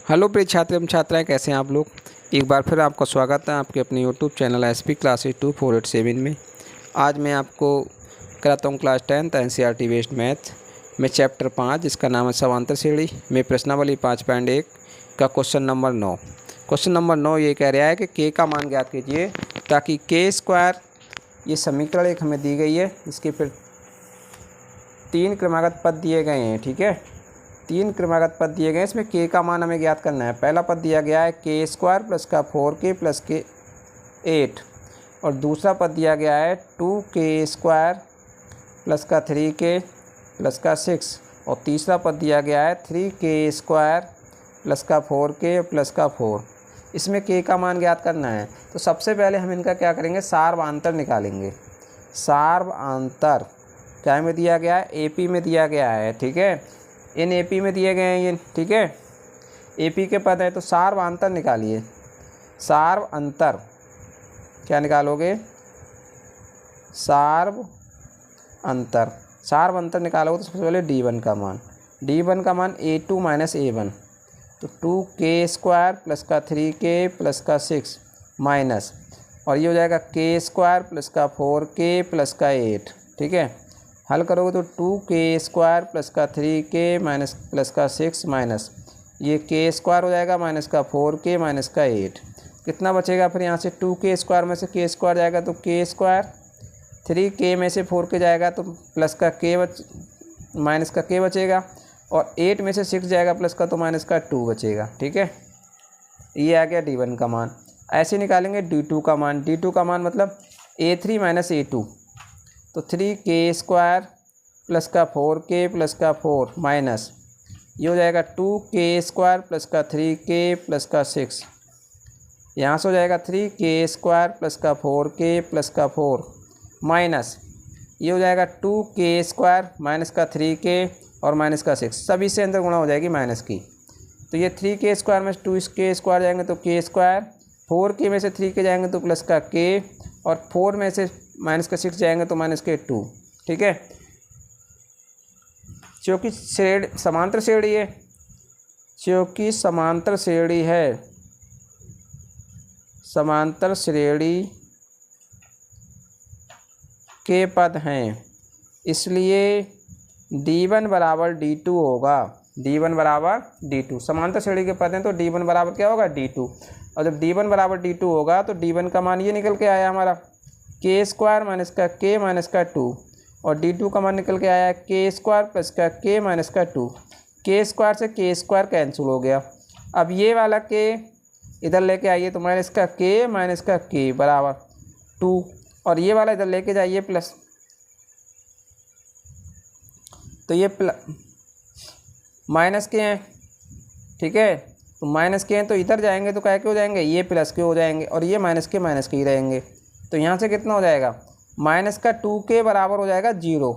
Hello प्रिय छात्र एवं छात्राएं, कैसे हैं आप लोग। एक बार फिर आपका स्वागत है आपके अपने यूट्यूब चैनल एसपी क्लासेस 2487 में। आज मैं आपको कराता हूं class 10th NCERT based math में चैप्टर 5 जिसका नाम है समांतर श्रेणी में प्रश्नावली 5.1 का क्वेश्चन नंबर 9। क्वेश्चन नंबर 9 ये कह रहा है कि के का मान ज्ञात कीजिए ताकि के स्क्वायर, ये समीकरण एक हमें दी गई है, इसके फिर 3 क्रमागत पद दिए गए हैं। ठीक है, 3 क्रमागत पद दिए गए, इसमें के का मान हमें ज्ञात करना है। पहला पद दिया गया है के स्क्वायर प्लस का 4k प्लस के 8, और दूसरा पद दिया गया है 2k स्क्वायर प्लस का 3k प्लस का 6, और तीसरा पद दिया गया है 3k स्क्वायर प्लस का 4k प्लस का 4। इसमें के का मान ज्ञात करना है। तो सबसे पहले हम इनका क्या करेंगे, सार्वआंतर निकालेंगे। सार्वआंतर क्या में दिया गया है, एपी में दिया गया है। ठीक है, इन एपी में दिए गए हैं ये। ठीक है, एपी के पद है, तो सार्वआंतर निकालिए। सार्वअंतर क्या निकालोगे, सार्वअंतर। सार्वअंतर निकालोगे तो सबसे पहले d1 का मान, d1 का मान a2 माइनस a1, तो 2k स्क्वायर प्लस का 3k प्लस का 6 माइनस, और ये हो जाएगा k स्क्वायर प्लस का 4k प्लस का 8। ठीक है, हल करोगे तो 2k स्क्वायर प्लस का 3k माइनस प्लस का 6 माइनस, ये k स्क्वायर हो जाएगा माइनस का 4k माइनस का 8। कितना बचेगा फिर यहाँ से, 2k स्क्वायर में से k स्क्वायर जाएगा तो k स्क्वायर, 3k में से 4k जाएगा तो प्लस का k माइनस का k बचेगा, और 8 में से 6 जाएगा प्लस का तो माइनस का 2 बचेगा। ठीक है, ये आ गया d1 का मान। ऐसे निकालेंगे d2 का मान। d2 का मान मतलब a3 माइनस a2, तो 3k स्क्वायर प्लस का 4k प्लस का 4 माइनस, ये हो जाएगा 2k स्क्वायर प्लस का 3k प्लस का 6, यहाँ से हो जाएगा 3k स्क्वायर प्लस का 4k प्लस का 4 माइनस, ये हो जाएगा 2k स्क्वायर माइनस का 3k और माइनस का 6, सभी से अंदर गुणा हो जाएगी माइनस की। तो ये 3k स्क्वायर में 2k स्क्वायर जाएंगे तो k स्क्वायर, 4k में से 3k जाएंगे तो प्लस का k, और 4 में से माइनस का 6 जाएंगे तो माइनस के 2। ठीक है, क्योंकि समांतर श्रेणी है, क्योंकि समांतर श्रेणी है, समांतर श्रेणी के पद हैं, इसलिए d1 बराबर d2 होगा। d1 बराबर d2, समांतर श्रेणी के पद हैं तो d1 बराबर क्या होगा, d2। और जब d1 बराबर d2 होगा तो d1 का मान ये निकल के आया हमारा k स्क्वायर माइनस का k माइनस का 2, और d2 का मान निकल के आया है k स्क्वायर प्लस का k माइनस का 2। k स्क्वायर से k स्क्वायर कैंसिल हो गया। अब ये वाला k इधर लेके आइए तो माइनस का k बराबर 2, और ये वाला इधर लेके जाइए प्लस, तो ये माइनस के हैं। ठीक है, तो माइनस के हैं तो इधर जाएंगे तो क्या के हो जाएंगे, ये प्लस के हो जाएंगे, और ये माइनस के ही रहेंगे। तो यहाँ से कितना हो जाएगा, माइनस का 2k बराबर हो जाएगा 0,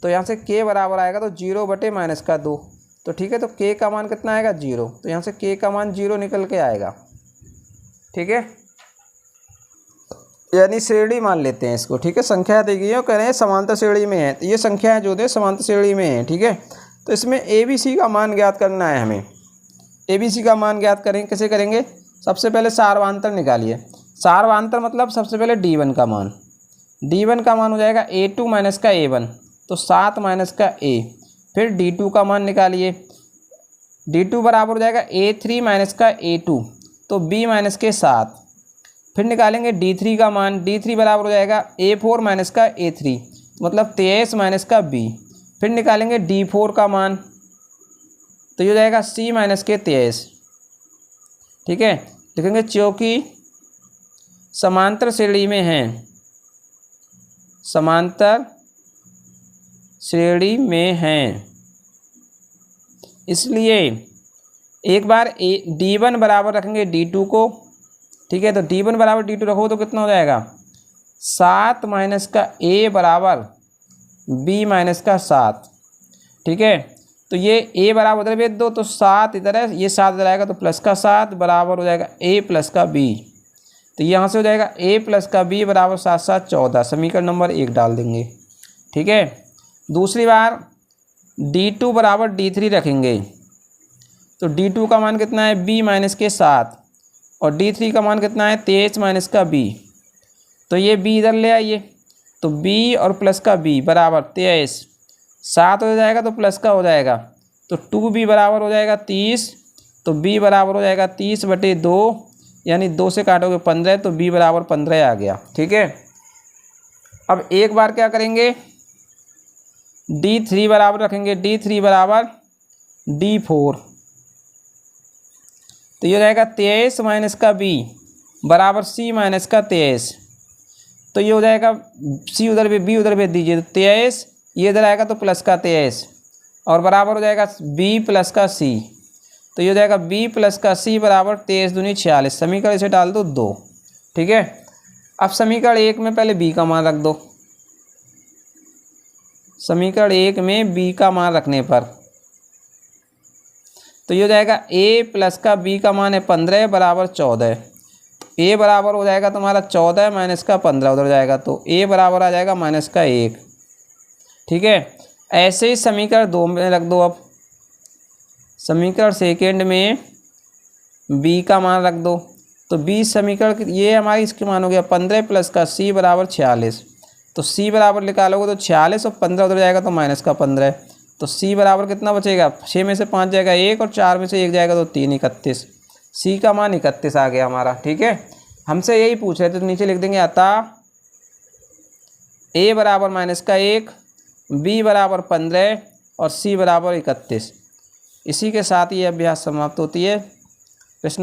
तो यहाँ से k बराबर आएगा तो 0 बटे माइनस का 2। तो ठीक है, तो k का मान कितना आएगा, 0, तो यहाँ से k का मान 0 निकल के आएगा। ठीक है, यानी श्रेणी मान लेते हैं इसको। ठीक है, संख्या दी गई है, कह रहे हैं समांतर श्रेणी में है, तो ये संख्या जो दे समांतर श्रेणी में है। ठीक है, तो इसमें ABC का मान ज्ञात करना है हमें। ABC का मान ज्ञात करेंगे, कैसे करेंगे, सबसे पहले सार्वआंतर निकालिए। सार्वआंतर मतलब सबसे पहले d1 का मान, d1 का मान हो जाएगा a2 माइनस का a1, तो 7 माइनस का a। फिर d2 का मान निकालिए, d2 बराबर हो जाएगा a3 माइनस का a2, तो b माइनस के 7। फिर निकालेंगे d3 का मान, d3 बराबर हो जाएगा a4 माइनस का a3, मतलब 23 माइनस का b। फिर निकालेंगे d4 का मान, तो ये हो जाएगा c माइनस के 23। ठीक है, लिखेंगे क्योंकि समांतर श्रेणी में हैं, समांतर श्रेणी में हैं, इसलिए एक बार d1 बराबर रखेंगे d2 को। ठीक है, तो d1 बराबर d2 रखो तो कितना हो जाएगा, 7 माइनस का a बराबर b माइनस का 7। ठीक है, तो ये a बराबर उधर भेज दो तो 7 इधर है, ये 7 इधर आएगा तो प्लस का 7 बराबर हो जाएगा a प्लस का b। तो यहाँ से हो जाएगा a प्लस का b बराबर 7 7 14, समीकरण नंबर 1 डाल देंगे। ठीक है, दूसरी बार d2 बराबर d3 रखेंगे तो D2 का मान कितना है B माइनस के 7 और D3 का मान कितना है 23 माइनस का B। तो ये B इधर ले आइए, तो B और प्लस का B बराबर 23, 7 हो जाएगा तो प्लस का हो जाएगा, तो 2B बराबर हो जाएगा 30, तो B बराबर हो जाएगा 30/2, यानी 2 से काटोगे 15, तो B बराबर 15 आ गया। ठीक है, अब एक बार क्या करेंगे D3 बराबर रखेंगे, D3 बराबर D4, तो ये हो जाएगा 23 माइनस का B बराबर C माइनस का 23, तो ये हो जाएगा C उधर भी B उधर भेज दीजिए, तो 23 ये इधर आएगा तो प्लस का 23 और बराबर हो जाएगा B प्लस का C, तो ये हो जाएगा B प्लस का C बराबर 23 दूनी 46। समीकरण इसे डाल दो 2। ठीक है, अब समीकरण 1 में पहले B का मान रख दो। समीकरण 1 में B का मान रखने पर तो ये हो जाएगा A प्लस का B का मान है 15 बराबर 14। A बराबर हो जाएगा तुम्हारा 14 माइनस का 15 उधर जाएगा, तो A बराबर आ जाएगा माइनस का 1। ठीक है, ऐसे ही समीकरण 2 में रख दो। अब समीकरण सेकेंड में B का मान रख दो, तो B समीकरण ये हमारी इसके मान हो गया 15 प्लस का C बराबर 46, तो C बराबर निकालोगे तो 46 और 15 उधर जाएगा तो माइनस का 15, तो C बराबर कितना बचेगा 6 में से 5 जाएगा 1 और 4 में से 1 जाएगा तो 3, 31। C का मान 31 आ गया हमारा। ठीक है, हमसे यही पूछ रहे थे, तो नीचे लिख देंगे अतः A बराबर माइनस का 1, B बराबर 15 और C बराबर 31। इसी के साथ ये अभ्यास समाप्त होती है। प्रश्न